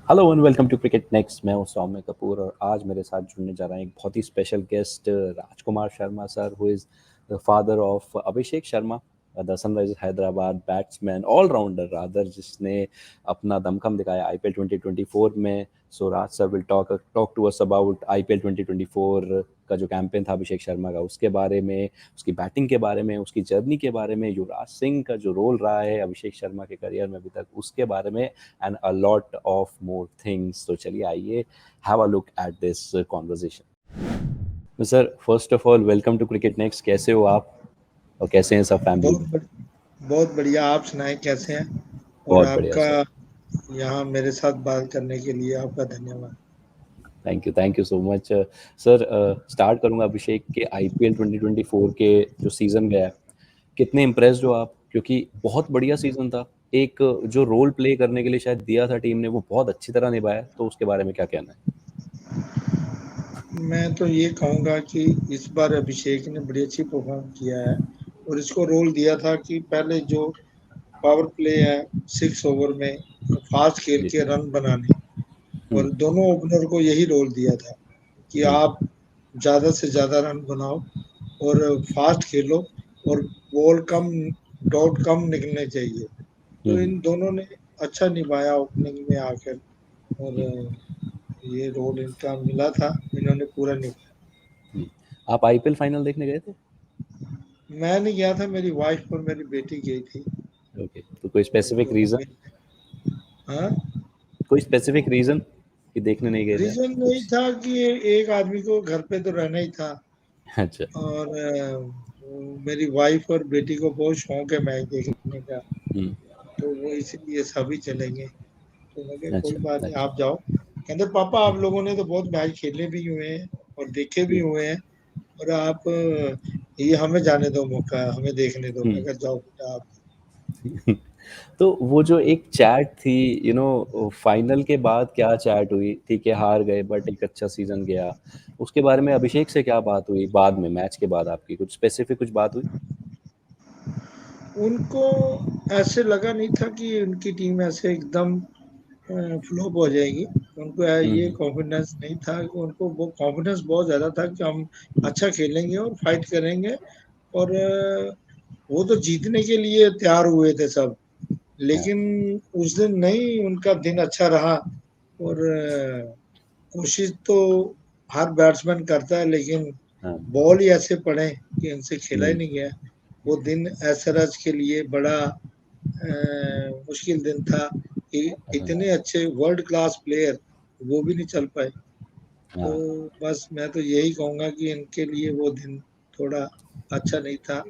Hello and welcome to cricket next. मैं हूं सौम्य कपूर और आज मेरे साथ जुड़ने जा रहे हैं एक बहुत ही special guest Rajkumar Sharma sir, who is the father of Abhishek Sharma, the Sunrisers Hyderabad batsman allrounder rather, जिसने अपना दमखम दिखाया आईपीएल 2024 में। So Raj sir will talk to us about IPL 2024 का जो कैंपेन था अभिषेक शर्मा का, उसके बारे में, उसकी बैटिंग के बारे में, उसकी जर्नी के बारे में, युवराज सिंह का जो रोल रहा है अभिषेक शर्मा के करियर में अभी तक, उसके बारे में, and a lot of more things. तो चलिए आइए have a look at this conversation. Sir first of all welcome to cricket next. कैसे हो आप और कैसे हैं सब फैमिली में? बहुत बढ़िया। आप सुनाएं कैसे हैं? और बहुत बढ़िया आपका सर। यहाँ मेरे साथ बात करने के लिए आपका धन्यवाद। Thank you so much sir. Start करूंगा अभिषेक के आईपीएल 2024 के जो सीज़न गया, कितने इम्प्रेस्ड हो आप? क्योंकि बहुत बढ़िया सीज़न था। एक जो रोल प्ले करने के लिए शायद दिया था टीम ने, वो बहुत अच्छी तरह निभाया। तो उसके बारे में क्या कहना है? मैं तो ये कहूँगा कि इस बार अभिषेक ने बड़ी अच्छी परफॉर्म किया है। और इसको रोल दिया था कि पहले जो पावर प्ले है 6 ओवर में फास्ट खेल जी। के रन बनाने, हम्म। और दोनों ओपनर को यही रोल दिया था कि हम्म। आप ज़्यादा से ज़्यादा रन बनाओ और फास्ट खेलो, और बॉल कम, डॉट कम निकलने चाहिए। तो हम्म। इन दोनों ने अच्छा निभाया ओपनिंग में आकर, और हम्म। ये रोल इनका मिला था, इन्होंने पूरा निभाया। हम्म। आप आईपीएल फाइनल देखने गए थे? मैं नहीं गया था, मेरी वाइफ और मेरी बेटी गई थी। ओके, तो कोई स्पेसिफिक तो रीज़न? हाँ, कोई स्पेसिफिक रीज़न कि देखने नहीं गए थे आप? रीजन नहीं कुछ? था कि एक आदमी को घर पे तो रहना ही था, अच्छा। और मेरी वाइफ और बेटी को बहुत शौक है मैच देखने का, हम्म। तो वो इसीलिए सभी चलेंगे। तो मैं कहा कोई अच्छा। बात नहीं, अच्छा। आप जाओ। कहते पापा आप लोगों ने तो बहुत मैच खेले भी हुए हैं और देखे भी हम्म। हुए हैं, और आप ये हमें जाने दो, मौका हमें देखने दो। मैं हम्म। कहा जाओ बेटा आप। तो वो जो एक चैट थी, फाइनल के बाद क्या चैट हुई? ठीक है, हार गए बट एक अच्छा सीजन गया। उसके बारे में अभिषेक से क्या बात हुई बाद में, मैच के बाद आपकी कुछ स्पेसिफिक कुछ बात हुई? उनको ऐसे लगा नहीं था कि उनकी टीम ऐसे एकदम फ्लॉप हो जाएगी। उनको ये हम्म। कॉन्फिडेंस नहीं था, कि उनको वो कॉन्फिडेंस बहुत ज़्यादा था कि हम अच्छा खेलेंगे और फाइट करेंगे, और वो तो जीतने के लिए तैयार हुए थे सब। हाँ। लेकिन उस दिन नहीं उनका दिन अच्छा रहा, और कोशिश तो हर बैट्समैन करता है, लेकिन हाँ। बॉल ही ऐसे पड़े कि इनसे खेला ही हम्म। नहीं गया। वो दिन एसरज के लिए बड़ा मुश्किल दिन था कि हाँ। इतने अच्छे वर्ल्ड क्लास प्लेयर वो भी नहीं चल पाए। तो हाँ। बस मैं तो यही कहूँगा कि इनके लिए वो दिन थोड़ा अच्छा नहीं था,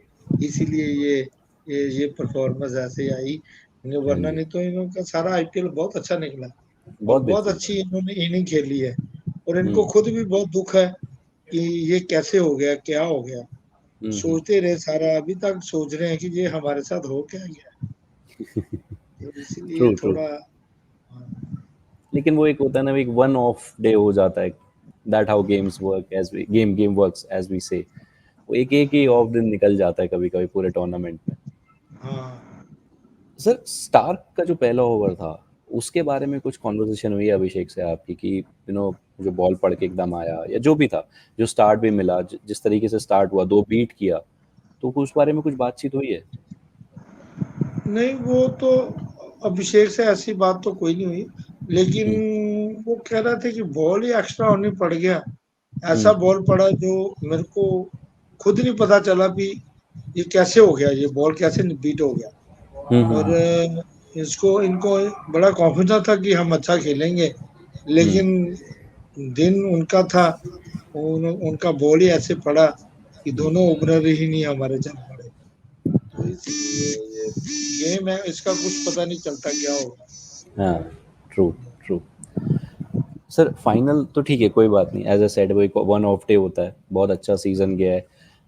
इसीलिए ये परफॉर्मेंस ऐसे आई। हाँ वरना जी। नहीं तो इनका सारा आईपीएल बहुत अच्छा निकला, और बहुत बहुत बेहतरीन। अच्छी इन्होंने इनिंग खेली है। और इनको हम्म। खुद भी बहुत दुख है कि ये कैसे हो गया, क्या हो गया। हम्म। सोचते रहे सारा, अभी तक सोच रहे हैं कि ये हमारे साथ हो क्या गया। तो ट्रू इसलिए ट्रू। थोड़ा हाँ, लेकिन वो एक होता है ना, एक वन ऑफ डे हो जाता है। That how games work, as we game works as we say. वो एक एक ही ऑफ दिन निकल जाता है कभी कभी पूरे टूर्नामेंट में। हाँ। सर स्टार्क का जो पहला ओवर था, उसके बारे में कुछ कॉन्वर्सेशन हुई है अभिषेक से आपकी कि जो बॉल पड़ के एकदम आया या जो भी था, जो स्टार्ट भी मिला, जिस तरीके से स्टार्ट हुआ, दो बीट किया, तो उस बारे में कुछ बातचीत हुई है? नहीं, वो तो अभिषेक से ऐसी बात तो कोई नहीं हुई, लेकिन हम्म। वो कह रहा था कि बॉल ही एक्स्ट्रा ऑन पड़ गया। ऐसा हम्म। बॉल पड़ा जो मेरे को खुद नहीं पता चला कि ये कैसे हो गया, ये बॉल कैसे बीट हो गया। और हम्म। इसको इनको बड़ा कॉन्फिडेंस था कि हम अच्छा खेलेंगे, हम्म। लेकिन दिन उनका था, उनका बॉल ही ऐसे पड़ा कि हम्म। दोनों ओपनर ही नहीं हमारे चल पड़े। तो इसलिए ये गेम है, इसका कुछ पता नहीं चलता क्या होगा। हाँ। True true. सर फाइनल तो ठीक है, कोई बात नहीं, एज अ सेड वो एक वन ऑफ डे होता है, बहुत अच्छा सीजन गया है।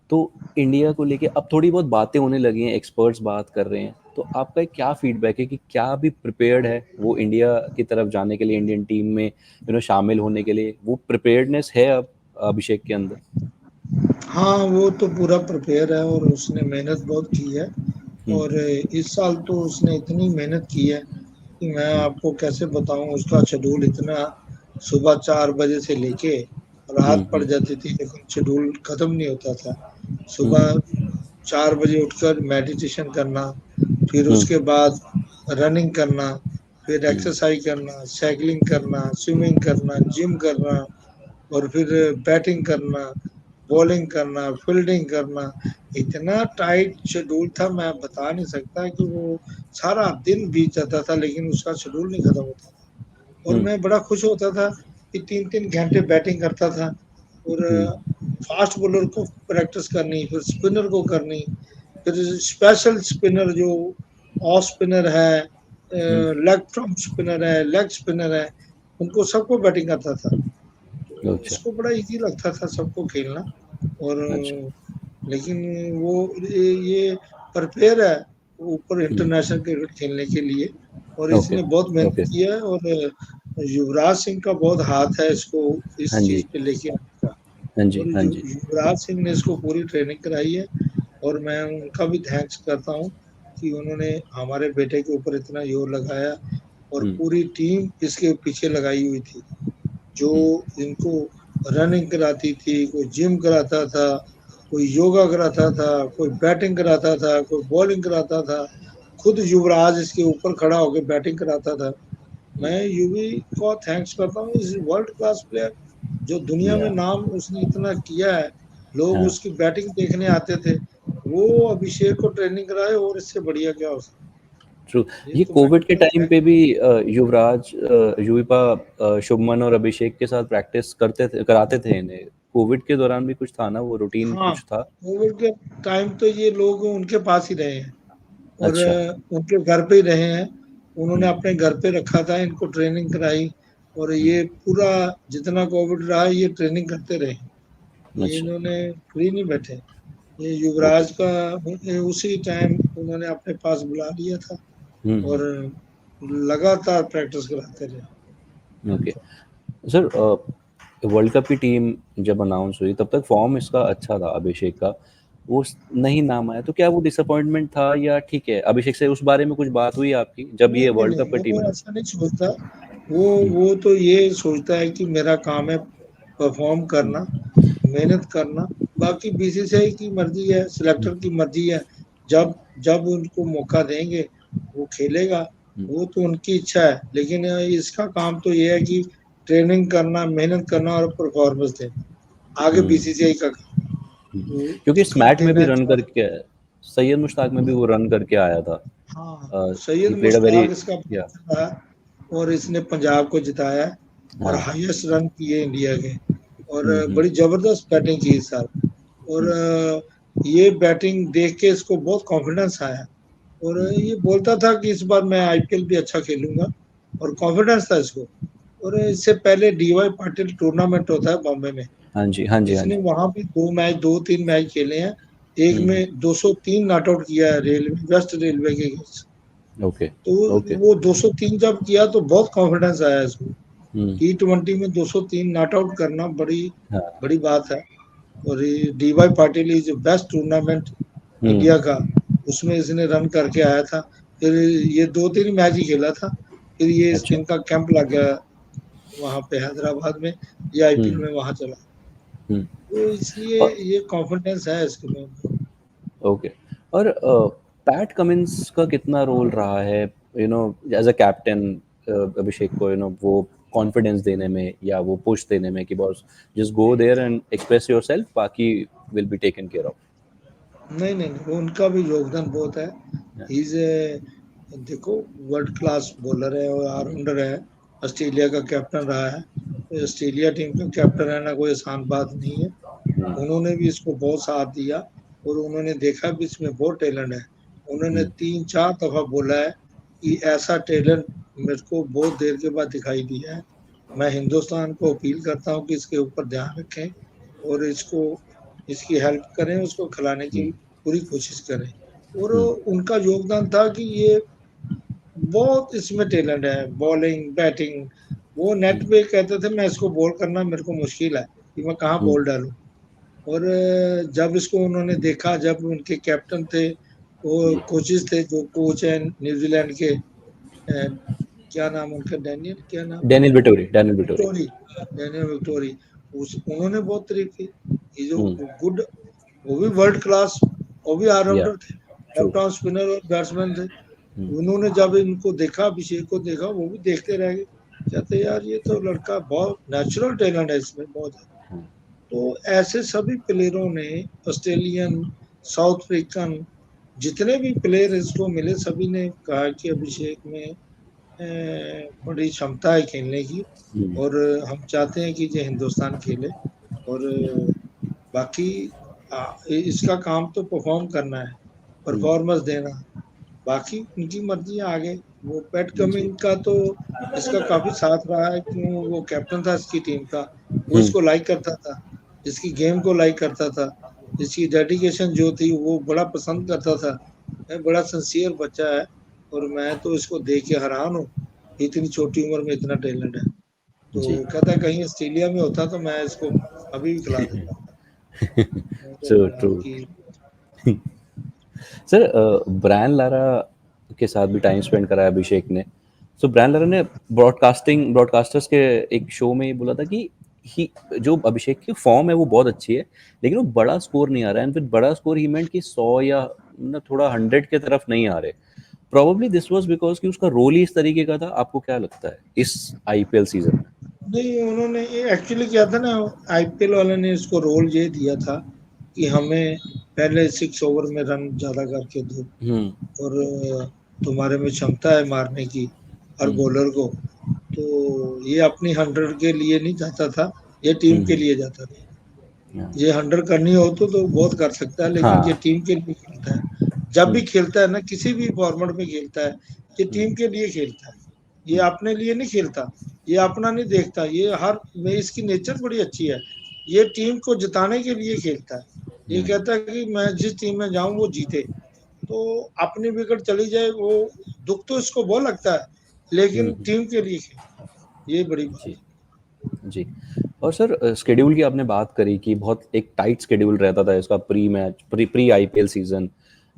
तो इंडिया को लेके अब थोड़ी बहुत बातें होने लगी हैं, एक्सपर्ट्स बात कर रहे हैं, तो आपका क्या फीडबैक है कि क्या अभी प्रिपेयर्ड है वो इंडिया की तरफ जाने के लिए, इंडियन टीम में शामिल होने के लिए? वो प्रिपेयर्डनेस है अब अभिषेक के अंदर? हाँ, वो तो पूरा प्रिपेयर है और उसने मेहनत बहुत की है। हम्म। और इस साल तो उसने इतनी मेहनत की है कि मैं आपको कैसे बताऊं, उसका शेड्यूल इतना, सुबह 4 बजे से लेके रात पड़ हम्म जाती थी लेकिन शेड्यूल खत्म नहीं होता था। हम्म सुबह 4 बजे उठकर मेडिटेशन करना, फिर हम्म उसके बाद रनिंग करना, फिर हम्म एक्सरसाइज करना, साइकिलिंग करना, स्विमिंग करना, जिम करना, और फिर बैटिंग करना, बॉलिंग करना, फील्डिंग करना। इतना टाइट शेड्यूल था, मैं बता नहीं सकता कि वो सारा दिन बीत जाता था लेकिन उसका शेड्यूल नहीं खत्म होता था। और हम्म मैं बड़ा खुश होता था कि 3-3 घंटे बैटिंग करता था, और हम्म फास्ट बॉलर को प्रैक्टिस करनी, फिर स्पिनर को करनी, फिर स्पेशल स्पिनर जो ऑफ स्पिनर है, हम्म, लेग फ्रॉम स्पिनर है, लेग स्पिनर है, उनको सबको बैटिंग करता था। तो अच्छा उसको बड़ा इजी लगता था सबको खेलना। और अच्छा। लेकिन वो ये प्रिपेयर है ऊपर हम्म, इंटरनेशनल क्रिकेट खेलने के लिए, और ओके इसने बहुत मेहनत ओके। की है। और युवराज सिंह का बहुत हाथ है इसको हाँ इस चीज जी पे लेके आने का। हाँ जी और हाँ जी। युवराज सिंह ने इसको पूरी ट्रेनिंग कराई है, और मैं उनका भी थैंक्स करता हूँ कि उन्होंने हमारे बेटे के ऊपर इतना जोर लगाया, और हम्म पूरी टीम इसके पीछे लगाई हुई थी। जो हम्म इनको रनिंग कराती थी, कोई जिम कराता था, कोई योगा कराता था, कोई बैटिंग कराता था, कोई बॉलिंग कराता था। खुद युवराज इसके ऊपर खड़ा होकर बैटिंग कराता था। हम्म, मैं यूवी को थैंक्स करता हूँ, इस वर्ल्ड क्लास प्लेयर जो दुनिया में या नाम उसने इतना किया है, लोग हाँ उसकी बैटिंग देखने आते थे। वो अभिषेक को ट्रेनिंग कराए, और इससे बढ़िया क्या हो सकता ट्रू। है। ये ये तो मैं कोविड के कहता हूँ टाइम पे भी युवराज युविपा शुभमन और अभिषेक के साथ प्रैक्टिस करते थे कराते थे इन्हें। कोविड के दौरान भी कुछ था ना, वो रूटीन हाँ, कुछ था। कोविड के टाइम तो ये लोग उनके पास ही रहे हैं, और अच्छा। उनके घर पे ही रहे हैं। उन्होंने हम्म अपने घर पे रखा था, इनको ट्रेनिंग कराई, और हम्म, ये पूरा जितना कोविड रहा ये ट्रेनिंग करते रहे। ये अच्छा। इन्होंने फ्री नहीं बैठे। ये ओके। युवराज का उसी टाइम उन्होंने अपने पास बुला लिया था, हम्म, और लगातार प्रैक्टिस कराते रहे। ओके। सर, वर्ल्ड कप की टीम जब अनाउंस हुई तब तक फॉर्म इसका अच्छा था अभिषेक का। नहीं नाम आया तो क्या वो डिसअपॉइंटमेंट था या ठीक है? अभिषेक से उस बारे में कुछ बात हुई आपकी जब ये नहीं नहीं वर्ल्ड कप नहीं, का टीम वो अनाउंस? ऐसा नहीं सोचता। वो हम्म वो तो ये सोचता है कि मेरा काम है परफॉर्म हम्म करना, मेहनत करना। बाकी बीसीसीआई की मर्जी है, हम्म सिलेक्टर की मर्जी है। जब जब उनको मौका देंगे वो खेलेगा, हम्म वो तो उनकी इच्छा है। लेकिन इसका काम तो ये है कि ट्रेनिंग करना, मेहनत करना और परफॉर्मेंस देना, आगे हम्म, बीसीसीआई का काम है। वो क्योंकि उसका स्मैट में भी देना रन चाह करके सैयद मुश्ताक में भी वो रन करके आया था। हाँ, Syed he played a very Mushtaq इसका या बॉलर रहा, और इसने पंजाब को जिताया है, और हाँ। हाईएस्ट रन किए इंडिया के। और हम्म। बड़ी जबरदस्त बैटिंग की इस साल। और हुँ, ये बैटिंग देख के इसको बहुत कॉन्फिडेंस आया, और हुँ, ये बोलता था कि इस बार मैं आईपीएल भी अच्छा खेलूंगा, और कॉन्फिडेंस था इसको। और इससे पहले डीवाई पाटिल टूर्नामेंट होता है बॉम्बे में, हाँ जी, हाँ जी, हाँ इसने जी। वहां भी 2 मैच, 2-3 मैच खेले हैं। एक हुँ, में 203 नॉट आउट किया है रेलवे, वेस्ट रेलवे के अगेंस्ट। ओके, तो ओके। वो 203 जब किया तो बहुत कॉन्फिडेंस आया इसको। हुँ, T20 में 203 नॉट आउट करना बड़ी हाँ, बड़ी बात है। और ये DY Patil is best tournament हुँ, इंडिया का, उसमें इसने रन करके आया था। फिर ये 2-3 मैच ही खेला था, फिर ये अच्छा, इनका कैंप लग गया वहां पे हैदराबाद में, ये आईपीएल हुँ, में वहां चला। हुँ। तो इसलिए और ये कॉन्फिडेंस है इसके में। ओके। और पैट कमिंस का कितना रोल रहा है, एज़ अ कैप्टन, अभिषेक को वो कॉन्फिडेंस देने में या वो पुश देने में कि boss just go there and express yourself, बाकी will be taken care of? नहीं नहीं नहीं, उनका भी योगदान बहुत है। इज देखो, वर्ल्ड क्लास बॉलर है और ऑलराउंडर है, ऑस्ट्रेलिया का कैप्टन रहा है। तो ऑस्ट्रेलिया टीम का कैप्टन रहना कोई आसान बात नहीं है। हुँ, उन्होंने भी इसको बहुत साथ दिया, और उन्होंने देखा भी इसमें बहुत टैलेंट है। उन्होंने हुँ, 3-4 दफा बोला है कि ऐसा टैलेंट मेरे को बहुत देर के बाद दिखाई दिया है। मैं हिंदुस्तान को अपील करता हूँ कि इसके ऊपर ध्यान रखें, और इसको इसकी हेल्प करें, उसको खिलाने की हुँ, पूरी कोशिश करें। और हुँ, उनका योगदान था कि ये बहुत इसमें टैलेंट है, बॉलिंग बैटिंग। वो नेट हुँ, पे कहते थे मैं इसको बॉल करना मेरे को मुश्किल है कि मैं कहाँ हुँ, बॉल डालूं। और जब इसको उन्होंने देखा, जब उनके कैप्टन थे, वो कोचेस थे, जो कोच हैं न्यूजीलैंड के, क्या नाम उनका, डैनियल, क्या नाम है, Daniel Vettori, Daniel Vettori. Victory, Daniel victory. उस उन्होंने बहुत तारीफ की, ये जो हम्म। गुड, वो भी वर्ल्ड क्लास, वो भी या ऑलराउंडर थे, ट्रू। लेफ्ट आर्म स्पिनर और बैट्समैन थे। हम्म। उन्होंने जब इनको देखा, अभिषेक को देखा, वो भी देखते रह गए, कहते यार ये तो लड़का बहुत नेचुरल टैलेंट है इसमें बहुत है। हम्म। तो ऐसे सभी प्लेयरों ने, ऑस्ट्रेलियन, साउथ अफ्रीकन, जितने भी प्लेयर इसको मिले, सभी ने कहा कि अभिषेक में बड़ी क्षमता है खेलने की, हम्म। और हम चाहते हैं कि ये हिंदुस्तान खेले, और बाकी इसका काम तो परफॉर्म करना है, हम्म। परफॉर्मेंस देना, बाकी उनकी मर्जी है आगे। वो पैट जी। कमिंग का तो इसका काफी साथ रहा है, क्यों, वो कैप्टन था इसकी टीम का, वो हम्म। इसको लाइक करता था, इसकी गेम को लाइक करता था, इसकी डेडिकेशन जो थी वो बड़ा पसंद करता था। बड़ा सिंसियर बच्चा है, और मैं तो इसको देख के हैरान हूँ, इतनी छोटी उम्र में इतना टैलेंट है। तो जी। कहता है कहीं ऑस्ट्रेलिया में होता तो मैं इसको अभी भी खिला देता। मैं तो सो बोला ट्रू। कि सर, ब्रायन लारा के साथ भी टाइम स्पेंड करा है अभिषेक ने। सो ब्रायन लारा ने ब्रॉडकास्टर्स के एक शो में ये बोला था कि ही जो अभिषेक की फॉर्म है वो बहुत अच्छी है, लेकिन वो बड़ा स्कोर नहीं आ रहा है। एंड फिर बड़ा स्कोर ही मेंट कि 100 या ना थोड़ा 100 के तरफ नहीं आ रहे। प्रोबेबली दिस वाज बिकॉज कि उसका रोल ही इस तरीके का था। आपको क्या लगता है इस आईपीएल सीजन में? नहीं, उन्होंने ये एक्चुअली किया था ना, आईपीएल वाले ने इसको रोल ये दिया था कि हमें पहले 6 ओवर में रन ज्यादा करके दो, हम्म। और तुम्हारे में क्षमता है मारने की हर हम्म। बॉलर को। तो ये अपनी 100 के लिए नहीं जाता था, ये टीम के हम्म। लिए जाता था। हाँ। ये 100 करनी हो तो बहुत कर सकता है, लेकिन ये हाँ। टीम के लिए खेलता है। जब भी हम्म। खेलता है ना, किसी भी फॉर्मेट में खेलता है, ये हम्म। टीम के लिए खेलता है, ये हम्म। अपने लिए नहीं खेलता, ये अपना नहीं देखता, ये हर में इसकी नेचर बड़ी अच्छी है, ये टीम को जिताने के लिए खेलता है। ये हम्म। कहता है कि मैं जिस टीम में जाऊं वो जीते, तो अपनी विकेट चली जाए वो दुख तो इसको बहुत लगता है, लेकिन हम्म। टीम के लिए खेलता है, ये बड़ी बात जी। जी। और सर, स्केड्यूल की आपने बात करी कि बहुत एक टाइट स्केड्यूल रहता था इसका, pre match, pre IPL season.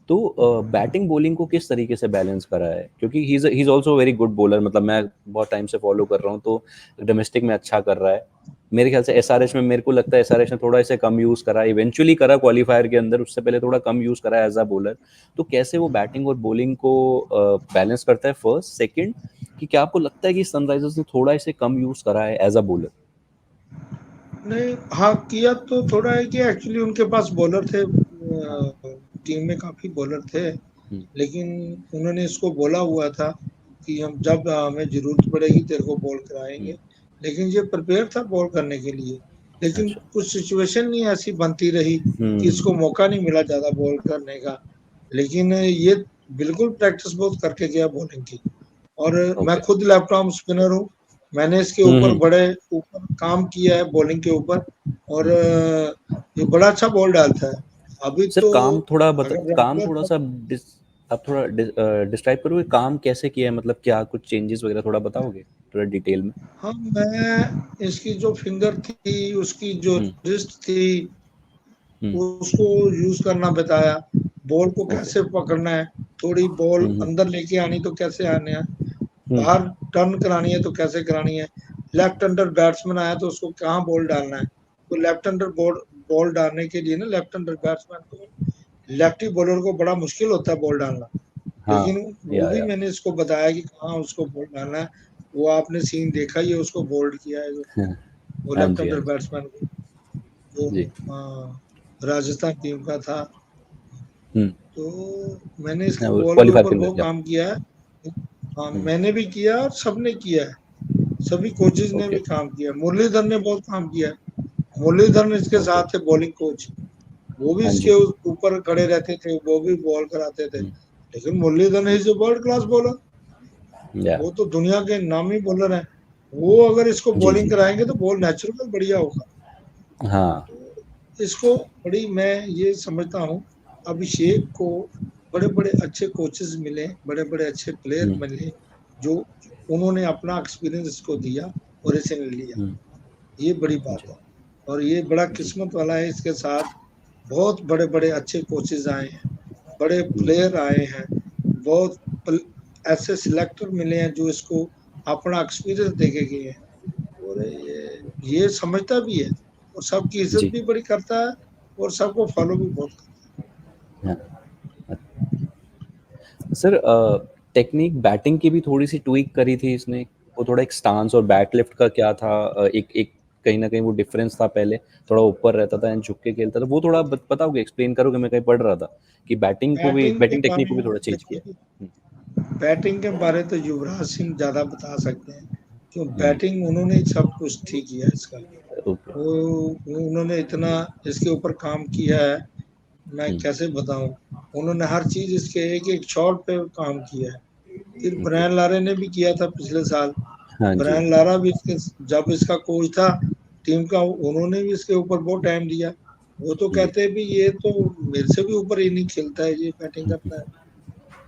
तो बैटिंग बॉलिंग को किस तरीके से बैलेंस करा है? क्योंकि he is also very good bowler. मतलब मैं बहुत टाइम से फॉलो कर रहा हूँ, तो डोमेस्टिक में अच्छा कर रहा है। मेरे ख्याल से एसआरएच में, मेरे को लगता है एसआरएच ने थोड़ा इसे कम यूज़ करा, इवेंचुअली करा क्वालिफायर के अंदर, उससे पहले थोड़ा कम यूज़ करा एज अ बॉलर। तो कैसे वो बैटिंग और बॉलिंग को बैलेंस करता है? फर्स्ट, सेकंड, कि क्या आपको लगता है कि सनराइजर्स ने थोड़ा इसे कम यूज़ करा है एज अ बॉलर? नहीं, हाँ किया तो थोड़ा है कि एक्चुअली उनके पास बॉलर थे, हाँ। टीम में काफी बॉलर थे, हम्म। लेकिन उन्होंने इसको बोला हुआ था कि हम जब हमें जरूरत पड़ेगी तेरे को बॉल कराएंगे, हम्म। लेकिन ये प्रिपेयर था बॉल करने के लिए, लेकिन अच्छा। कुछ सिचुएशन नहीं ऐसी बनती रही कि हम्म। इसको मौका नहीं मिला ज्यादा बॉल करने का। लेकिन ये बिल्कुल प्रैक्टिस बहुत करके गया बॉलिंग की, और मैं ओके। खुद लेफ्ट आर्म स्पिनर हूँ, मैंने इसके ऊपर हम्म। बड़े ऊपर काम किया है बॉलिंग के ऊपर, और हम्म। ये बड़ा अच्छा बॉल डालता है। अभी सर, तो अगर काम रेगुलर, थोड़ा सा आप थोड़ा डिस्क्राइब करोगे काम कैसे किया है? मतलब क्या कुछ चेंजेस वगैरह थोड़ा बताओगे थोड़ा डिटेल में? हाँ, मैं इसकी जो फिंगर थी, उसकी जो हम्म। रिस्ट थी, हम्म। उसको यूज करना बताया, बॉल को ओके। कैसे पकड़ना है, थोड़ी बॉल हम्म। अंदर लेके आनी तो कैसे आने है, हम्म। बाहर टर्न करानी है तो कैसे करानी है, लेफ्ट हैंडर बैट्समैन आया तो उसको कहाँ बॉल डालना है। तो लेफ्ट हैंडर बॉल डालने के लिए ना, लेफ्ट हैंडर बैट्समैन को, लेफ्टी बॉलर को बड़ा मुश्किल होता है बॉल डालना, हाँ। लेकिन वो भी या मैंने इसको बताया कि कहाँ उसको बॉल डालना है। वो आपने सीन देखा ही है, उसको बोल्ड किया है हाँ। वो हाँ लेफ्ट जी, हाँ हैंडर जी। बैट्समैन को, जो जी। राजस्थान टीम का था। हम्म। तो मैंने इसकी बॉल के क्वालिफायर ऊपर के लिए, बहुत या। काम किया है। हाँ, हम्म। मैंने भी किया और सबने किया है, सभी कोचेज ने ओके। भी काम किया, मुरलीधर ने बहुत काम किया है। मुरलीधर ने इसके ओके। साथ थे बॉलिंग कोच, वो भी हाँ इसके जी। ऊपर खड़े रहते थे, वो भी बॉल कराते थे, हम्म। लेकिन Muralidhar is a world class bowler, yeah. वो तो दुनिया के नामी बॉलर हैं। वो अगर इसको जी। बॉलिंग जी। कराएंगे तो बॉल नेचुरल बढ़िया होगा। हाँ। तो इसको बड़ी, मैं ये समझता हूँ, अभिषेक को बड़े बड़े अच्छे कोचेस मिले, बड़े बड़े अच्छे प्लेयर हम्म। मिले, जो उन्होंने अपना एक्सपीरियंस इसको दिया और इसे लिया, हम्म। ये बड़ी बात जी। है। और ये बड़ा जी। किस्मत वाला है, इसके साथ बहुत बड़े बड़े अच्छे कोचेज आए हैं, बड़े हम्म। प्लेयर आए हैं, बहुत ऐसे सिलेक्टर मिले हैं जो इसको अपना एक्सपीरियंस देके गए हैं। और ये समझता भी है और सबकी इज्जत जी। भी बड़ी करता है और सबको फॉलो भी बहुत करता हाँ। सर टेक्निक बैटिंग की भी थोड़ी सी ट्वीक करी थी इसने, वो थोड़ा एक स्टांस और बैट लिफ्ट का क्या था, एक एक कहीं ना कहीं वो डिफरेंस था, पहले थोड़ा ऊपर रहता था एंड झुक के खेलता था, वो थोड़ा बताओगे, एक्सप्लेन करोगे, मैं कहीं पढ़ रहा था कि है। बैटिंग को भी, बैटिंग के बैटिंग टेक्निक बारे को भी में थोड़ा चेंज देखो किया। जी, बैटिंग के बारे तो युवराज सिंह ज्यादा बता सकते हैं, क्यों हम्म। बैटिंग उन्होंने ही सब कुछ ठीक किया है इसका। ओके। वो उन्होंने इतना इसके ऊपर काम किया है, मैं हम्म। कैसे बताऊं। उन्होंने हर चीज इसके एक एक शॉट पे काम किया है। फिर ओके। ब्रायन लारे ने भी किया था पिछले साल। हाँ जी। ब्रायन लारा भी इसके, जब इसका कोच था टीम का, उन्होंने भी इसके ऊपर बहुत टाइम दिया। वो तो जी। कहते हैं भी ये तो मेरे से भी ऊपर इनिंग खेलता है, ये बैटिंग करता है।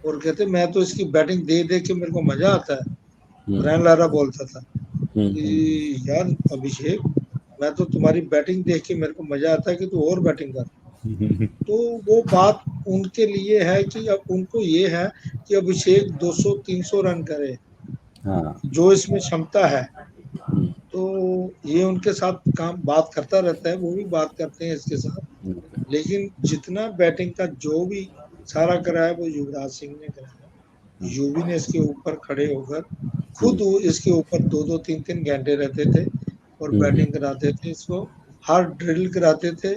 और कहते मैं तो इसकी बैटिंग दे दे के मेरे को मजा आता है। हम्म। ब्रायन लारा बोलता था हम्म। कि यार अभिषेक, मैं तो तुम्हारी बैटिंग देख के मेरे को मजा आता है कि तू और बैटिंग कर। हम्म। तो वो बात उनके लिए है कि अब उनको ये है कि अभिषेक 200-300 रन करे, हाँ। जो इसमें क्षमता है। हम्म। तो ये उनके साथ काम बात करता रहता है, वो भी बात करते हैं इसके साथ। ओके। लेकिन जितना बैटिंग का जो भी सारा कराया वो युवराज सिंह ने कराया। हाँ। यूवी ने इसके ऊपर खड़े होकर खुद हम्म। इसके ऊपर 2-2 3-3 घंटे रहते थे और हम्म। बैटिंग कराते थे इसको। हर ड्रिल कराते थे,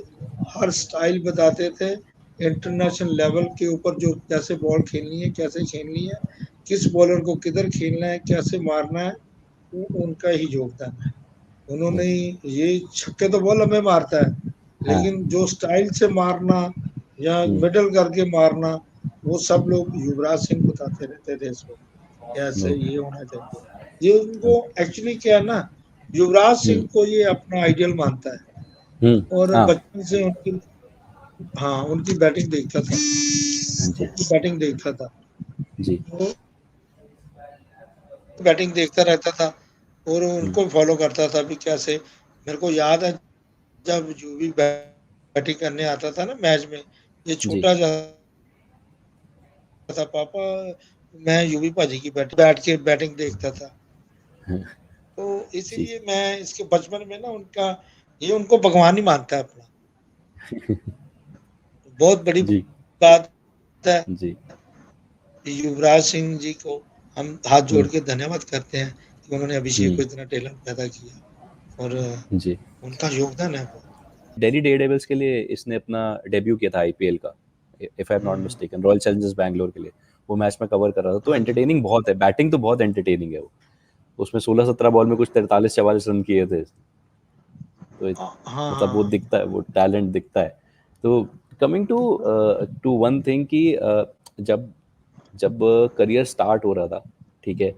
हर स्टाइल बताते थे। इंटरनेशनल लेवल के ऊपर जो कैसे बॉल खेलनी है, कैसे खेलनी है, किस बॉलर को किधर खेलना है, कैसे मारना है, वो उनका ही योगदान है। उन्होंने ओके। ये छक्के तो बॉल हमें मारता है, हाँ। लेकिन जो स्टाइल से मारना या हम्म। मिडल करके मारना, वो सब लोग युवराज सिंह बताते रहते थे इसको, कैसे ओके। ये होना चाहिए। ये उनको ओके। एक्चुअली क्या है ना, युवराज हम्म। सिंह को ये अपना आइडियल मानता है। और हाँ। बचपन से उनकी, हाँ उनकी बैटिंग देखता था, हाँ जी। उनकी बैटिंग देखता था। जी। वो बैटिंग देखता रहता था और हम्म। उनको फॉलो करता था भी कैसे। मेरे को याद है जब जो भी बैटिंग करने आता था ना मैच में, ये जी। छोटा जाता था, पापा मैं यूवी भाजी की बैठ के बैटिंग देखता था। हाँ। तो जी। इसीलिए मैं इसके बचपन में ना उनका, ये उनको भगवान ही मानता है अपना। बहुत बड़ी जी। बात है। जी। युवराज सिंह जी को हम हाथ जोड़ हम्म। के धन्यवाद करते हैं कि उन्होंने अभिषेक को हम्म। इतना टैलेंट पैदा किया। और जी। उनका योगदान है बहुत। दिल्ली डेयरडेविल्स के लिए इसने अपना डेब्यू किया था आईपीएल का, if I am not hmm, mistaken, royal Challengers Bangalore के लिए। वो मैच में कवर कर रहा था, तो हाँ जी। एंटरटेनिंग बहुत है, बैटिंग तो बहुत एंटरटेनिंग है वो। उसमें 16-17 बॉल में कुछ 43-44 रन किए थे, तो हाँ हाँ मतलब वो हाँ। दिखता है, वो टैलेंट दिखता है। तो coming to to one thing कि जब जब करियर स्टार्ट हो रहा था, ठीक है,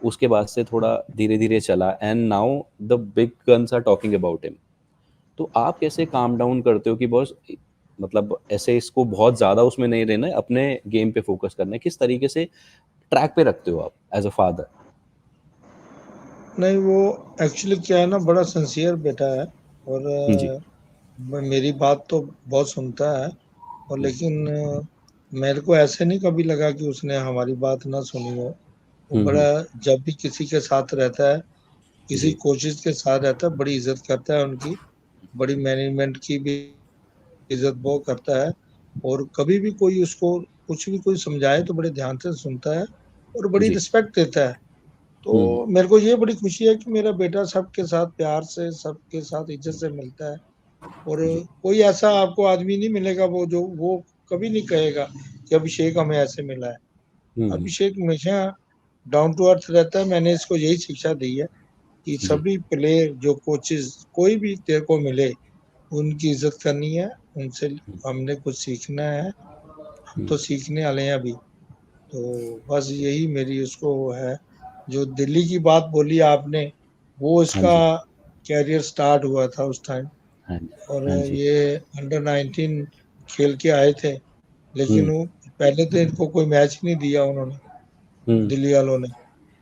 उसके बाद से थोड़ा धीरे धीरे चला, and now the big guns are talking about him. तो आप कैसे काम डाउन करते हो कि बॉस, मतलब ऐसे इसको बहुत ज्यादा उसमें नहीं रहना है, अपने गेम पे फोकस करना है, किस तरीके से ट्रैक पे रखते हो आप एज अ फादर? नहीं वो एक्चुअली क्या है ना, बड़ा सिंसियर बेटा है। और जी। मेरी बात तो बहुत सुनता है। और हम्म। लेकिन मेरे को ऐसे नहीं कभी लगा कि उसने हमारी बात ना सुनी हो। वो हम्म। बड़ा, जब भी किसी के साथ रहता है, किसी जी। कोचिज के साथ रहता है, बड़ी इज्जत करता है उनकी। बड़ी मैनेजमेंट की भी इज्जत वो करता है। और कभी भी कोई उसको कुछ भी कोई समझाए तो बड़े ध्यान से सुनता है और बड़ी जी। रिस्पेक्ट देता है। हम्म। तो मेरे को ये बड़ी खुशी है कि मेरा बेटा सबके साथ प्यार से, सबके साथ इज्जत से मिलता है। और जी। कोई ऐसा आपको आदमी नहीं मिलेगा वो जो वो कभी नहीं कहेगा कि अभिषेक हमें ऐसे मिला है। हम्म। अभिषेक हमेशा डाउन टू अर्थ रहता है। मैंने इसको यही शिक्षा दी है कि जी। सभी प्लेयर जो कोचेस कोई भी तेरे को मिले, उनकी इज्जत करनी है। उनसे हमने कुछ सीखना है, हम हम्म। तो सीखने वाले हैं अभी। तो बस यही मेरी उसको है। जो दिल्ली की बात बोली आपने, वो हाँ इसका जी। कैरियर स्टार्ट हुआ था उस टाइम। हाँ जी। और हाँ जी। ये अंडर 19 खेल के आए थे, लेकिन हम्म। वो पहले तो इनको कोई मैच नहीं दिया उन्होंने, हम्म। दिल्ली वालों ने।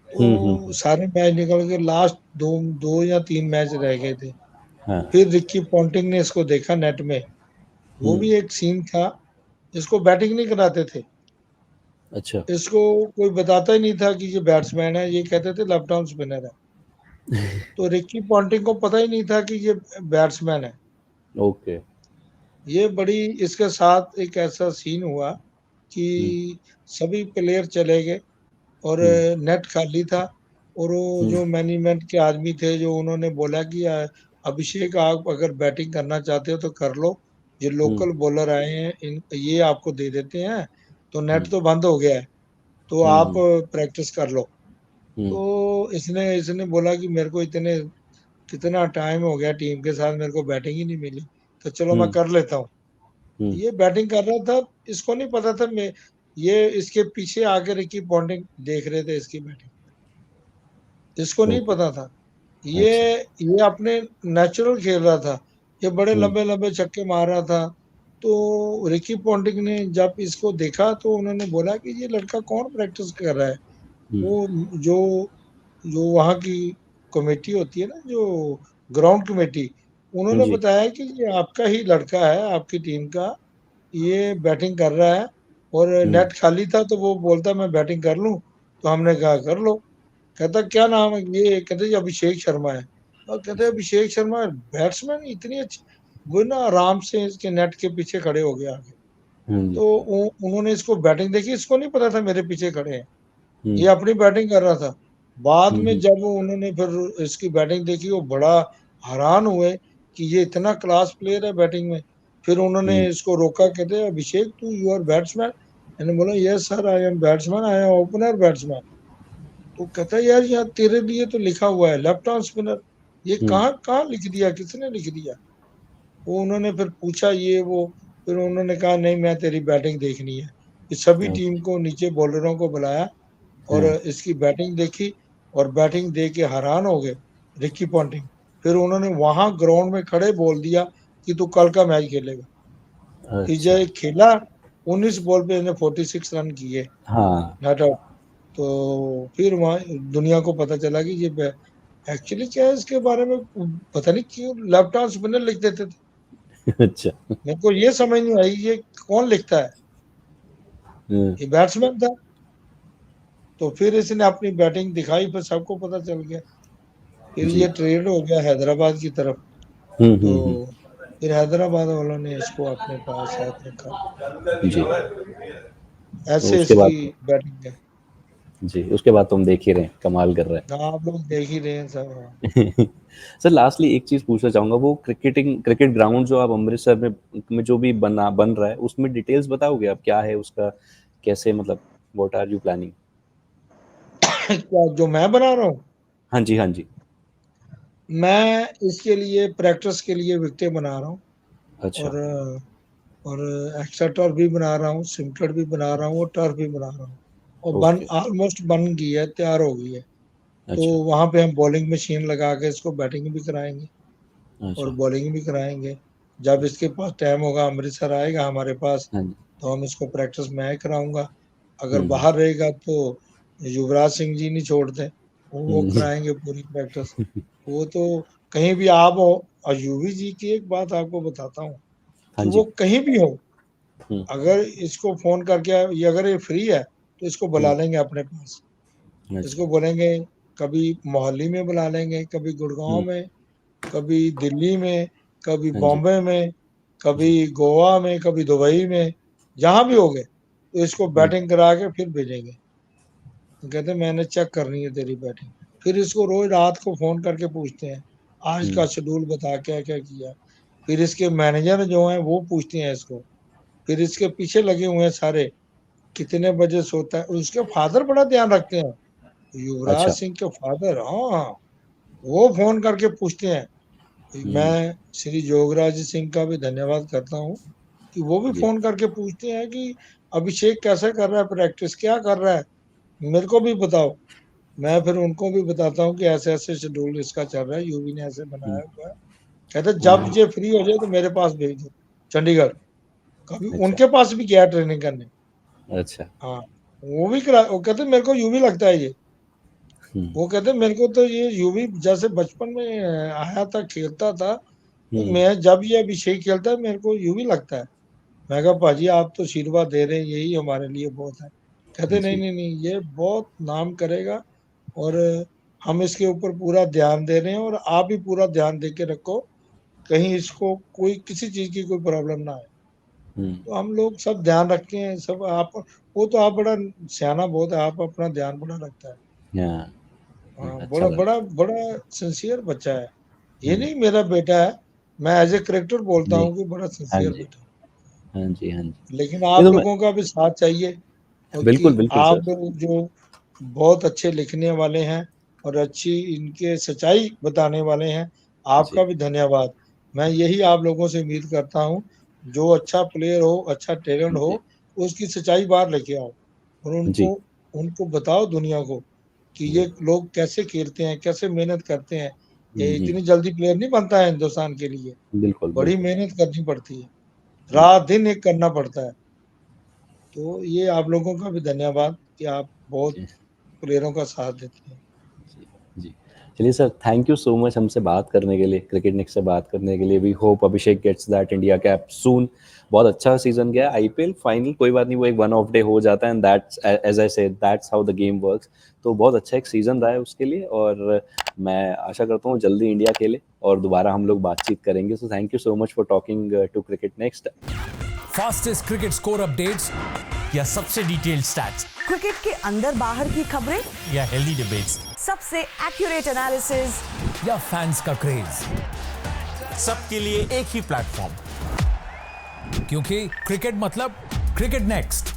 तो सारे मैच निकल के लास्ट दो दो या तीन मैच रह गए थे। हाँ। फिर रिक्की पॉन्टिंग ने इसको देखा नेट में। वो हम्म। भी एक सीन था, इसको बैटिंग नहीं कराते थे। अच्छा। इसको कोई बताता ही नहीं था कि ये बैट्समैन है, ये कहते थे लेफ्ट आर्म स्पिनर है। तो रिकी पॉन्टिंग को पता ही नहीं था कि ये बैट्समैन है। ओके। ये बड़ी इसके साथ एक ऐसा सीन हुआ हम्म। कि सभी प्लेयर चले गए और हम्म। नेट खाली था। और वो हम्म। जो मैनेजमेंट के आदमी थे, जो उन्होंने बोला कि अभिषेक आप अगर बैटिंग करना चाहते हो तो कर लो, ये हम्म। लोकल बॉलर आए हैं, इन ये आपको दे देते हैं। तो नेट हम्म। तो बंद हो गया है, तो आप हम्म। प्रैक्टिस कर लो। हम्म। तो इसने इसने बोला कि मेरे को इतने कितना टाइम हो गया टीम के साथ, मेरे को बैटिंग ही नहीं मिली, तो चलो मैं हम्म। कर लेता हूँ। हम्म। ये बैटिंग कर रहा था, इसको नहीं पता था मैं, ये इसके पीछे आके रिकी पॉन्टिंग देख रहे थे इसकी बैटिंग, इसको नहीं ओके। पता था। ये अच्छा। ये अपने नेचुरल खेल रहा था, ये बड़े हम्म। लंबे लंबे छक्के मार रहा था। तो रिकी पॉन्टिंग ने जब इसको देखा तो उन्होंने बोला कि ये लड़का कौन प्रैक्टिस कर रहा है। हम्म। वो जो जो वहाँ की कमेटी होती है ना, जो ग्राउंड कमेटी, उन्होंने जी। बताया कि ये आपका ही लड़का है, आपकी टीम का, ये बैटिंग कर रहा है। और हम्म। नेट खाली था तो वो बोलता मैं बैटिंग कर लूं, तो हमने कहा कर लो। कहता क्या नाम है, ये कहते जी अभिषेक शर्मा है। और कहते अच्छा। अभिषेक शर्मा बैट्समैन इतनी अच्छी। वो ना आराम से इसके नेट के पीछे खड़े हो गया आगे। हम्म। तो उन्होंने इसको बैटिंग देखी, इसको नहीं पता था मेरे पीछे खड़े हैं, हम्म। ये अपनी बैटिंग कर रहा था। बाद में हम्म। जब उन्होंने फिर इसकी बैटिंग देखी, वो बड़ा हैरान हुए कि ये इतना क्लास प्लेयर है बैटिंग में। फिर उन्होंने हम्म। इसको रोका, कहते अभिषेक तू यू आर बैट्समैन। मैंने बोला yes sir I am batsman, I am opener batsman. तो कहता है यार यहाँ तेरे लिए तो लिखा हुआ है लेफ्ट आर्म स्पिनर, ये हम्म। कहाँ कहाँ लिख दिया, किसने लिख दिया। वो उन्होंने फिर पूछा ये वो, फिर उन्होंने कहा नहीं मैं तेरी बैटिंग देखनी है। इस सभी टीम ओके। को नीचे बॉलरों को बुलाया और हाँ। इसकी बैटिंग देखी, और बैटिंग देख के हैरान हो गए रिकी पॉन्टिंग। फिर उन्होंने वहां ग्राउंड में खड़े बोल दिया कि तू कल का मैच खेलेगा। फिर अच्छा। जब खेला, 19 बॉल पे इसने 46 रन किए, हाँ। Not out. तो फिर वहां दुनिया को पता चला कि ये एक्चुअली क्या है इसके बारे में, पता नहीं क्यों लेफ्ट आर्म स्पिनर लिख देते थे। अच्छा। मेरे को ये समझ नहीं आई ये कौन लिखता है, हम्म। ये बैट्समैन था। तो फिर इसने अपनी बैटिंग दिखाई, फिर सबको पता चल गया। फिर जी। ये ट्रेड हो गया हैदराबाद की तरफ। तो हम्म। फिर हैदराबाद वालों ने इसको अपने पास साथ रखा। जी। तो ऐसे उसके इसकी बाद, बैटिंग है। जी उसके बाद तो हम देख ही रहे हैं, कमाल कर रहा हाँ, आप लोग देख ही रहे हैं सब। हाँ। है। सर लास्टली एक चीज पूछना चाहूंगा, वो क्रिकेट ग्राउंड जो आप अमृतसर में जो भी बन रहा है, उसमें डिटेल्स बताओगे आप, क्या है उसका, कैसे मतलब, व्हाट आर यू प्लानिंग? क्या जो मैं बना रहा हूँ, हाँ जी, हाँ जी। मैं इसके लिए प्रैक्टिस के लिए विकेटें बना रहा हूँ। अच्छा। और और एक्स्ट्रा टर्फ भी बना रहा हूँ, सिमटेड भी बना रहा हूँ, और टर्फ भी बना रहा हूँ। और बन ओके। ऑलमोस्ट बन गई है, तैयार हो गई है। तो अच्छा। वहां पे हम बॉलिंग मशीन लगा के इसको बैटिंग भी कराएंगे और अच्छा। बॉलिंग भी कराएंगे। जब इसके पास टाइम होगा, अमृतसर आएगा हमारे पास, हाँ जी। तो हम इसको प्रैक्टिस मैं कराऊंगा। अगर हम्म। बाहर रहेगा तो युवराज सिंह जी नहीं छोड़ते, वो हम्म। कराएंगे पूरी प्रैक्टिस। वो तो कहीं भी आप हो। और यूवी जी की एक बात आपको बताता हूँ हाँ कि वो जी। कहीं भी हो, हम्म। अगर इसको फोन करके, ये अगर ये फ्री है तो इसको बुला हम्म। लेंगे अपने पास। अच्छा। इसको बोलेंगे, कभी मोहाली में बुला लेंगे, कभी गुड़गांव हम्म। में, कभी दिल्ली में, कभी हाँ जी। बॉम्बे में, जी। कभी गोवा में, कभी दुबई में, जहां भी हो गए तो इसको हम्म। बैटिंग करा के फिर भेजेंगे। तो कहते मैंने चेक करनी है तेरी बैटिंग। फिर इसको रोज रात को फोन करके पूछते हैं आज हम्म। का शेड्यूल बता, क्या क्या किया। फिर इसके मैनेजर जो हैं वो पूछते हैं इसको। फिर इसके पीछे लगे हुए हैं सारे, कितने बजे सोता है। उसके फादर बड़ा ध्यान रखते हैं, युवराज अच्छा। सिंह के फादर। हाँ, वो फोन करके पूछते हैं। हम्म। मैं श्री योगराज सिंह का भी धन्यवाद करता हूँ कि वो भी जी। फोन करके पूछते हैं कि अभिषेक कैसे कर रहा है, प्रैक्टिस क्या कर रहा है, मेरे को भी बताओ। मैं फिर उनको भी बताता हूँ कि ऐसे ऐसे शेड्यूल इसका चल रहा है, यूवी ने ऐसे हम्म। बनाया हुआ है। कहते जब हम्म। ये फ्री हो जाए तो मेरे पास भेज दो, चंडीगढ़। कभी अच्छा। उनके पास भी गया ट्रेनिंग करने। अच्छा। हाँ, वो भी करा। वो कहते मेरे को यूवी लगता है ये। हम्म। वो कहते मेरे को तो ये यूवी जैसे बचपन में आया था, खेलता था, तो हम्म। मैं जब ये अभिषेक खेलता है मेरे को यूं ही लगता है। मैं कहा पाजी आप तो आशीर्वाद दे रहे हैं, यही हमारे लिए बहुत है। कहते नहीं जी। नहीं नहीं, ये बहुत नाम करेगा, और हम इसके ऊपर पूरा ध्यान दे रहे हैं, और आप भी पूरा ध्यान दे के रखो, कहीं इसको कोई किसी चीज की कोई प्रॉब्लम ना आए। हम्म। तो हम लोग सब ध्यान रखते हैं सब। आप, वो तो आप बड़ा सियाना बहुत है, आप अपना ध्यान बड़ा रखता है। हाँ। हाँ, अच्छा बड़ा लगा। बड़ा बड़ा सिंसियर बच्चा है। ये हम्म। नहीं मेरा बेटा है, मैं एज ए करेक्टर बोलता जी। हूँ कि बड़ा हाँ सिंसियर जी। बेटा। हाँ जी। हाँ जी। लेकिन ये आप तो मैं, लोगों का भी साथ चाहिए, और कि बिल्कुल बिल्कुल आप सर। लोग जो बहुत अच्छे लिखने वाले हैं और अच्छी इनके सच्चाई बताने वाले हैं, आपका जी। भी धन्यवाद। मैं यही आप लोगों से उम्मीद करता हूँ, जो अच्छा प्लेयर हो, अच्छा टैलेंट हो, जी। उसकी सच्चाई बाहर लेके आओ, और जी। उनको उनको बताओ दुनिया को कि ये जी। लोग कैसे खेलते हैं, कैसे मेहनत करते हैं। ये हम्म। इतनी जल्दी प्लेयर नहीं बनता है हिंदुस्तान के लिए, बिल्कुल बड़ी बिल्कुल। मेहनत करनी पड़ती है, जी। रात दिन एक करना पड़ता है। तो ये आप लोगों का भी धन्यवाद कि आप बहुत जी। प्लेयरों का साथ देते हैं। जी। जी। चलिए sir, thank you so much हमसे बात करने के लिए, क्रिकेट नेक्स्ट से बात करने के लिए। We hope Abhishek gets that India cap soon. बहुत अच्छा सीजन गया आईपीएल फाइनल, कोई बात नहीं, वो एक वन ऑफ डे हो जाता है, and that's as I said that's how the game works. तो बहुत अच्छा एक सीजन रहा है उसके लिए, और मैं आशा करता हूँ जल्दी इंडिया खेले और दोबारा हम लोग बातचीत करेंगे। So thank you so much for talking to cricket next. Fastest cricket score updates या सबसे डिटेल्ड स्टैट्स क्रिकेट के अंदर बाहर की खबरें या हेल्दी डिबेट्स सबसे एक्यूरेट एनालिसिस या फैंस का क्रेज, सबके लिए एक ही प्लेटफॉर्म, क्योंकि क्रिकेट मतलब क्रिकेट नेक्स्ट।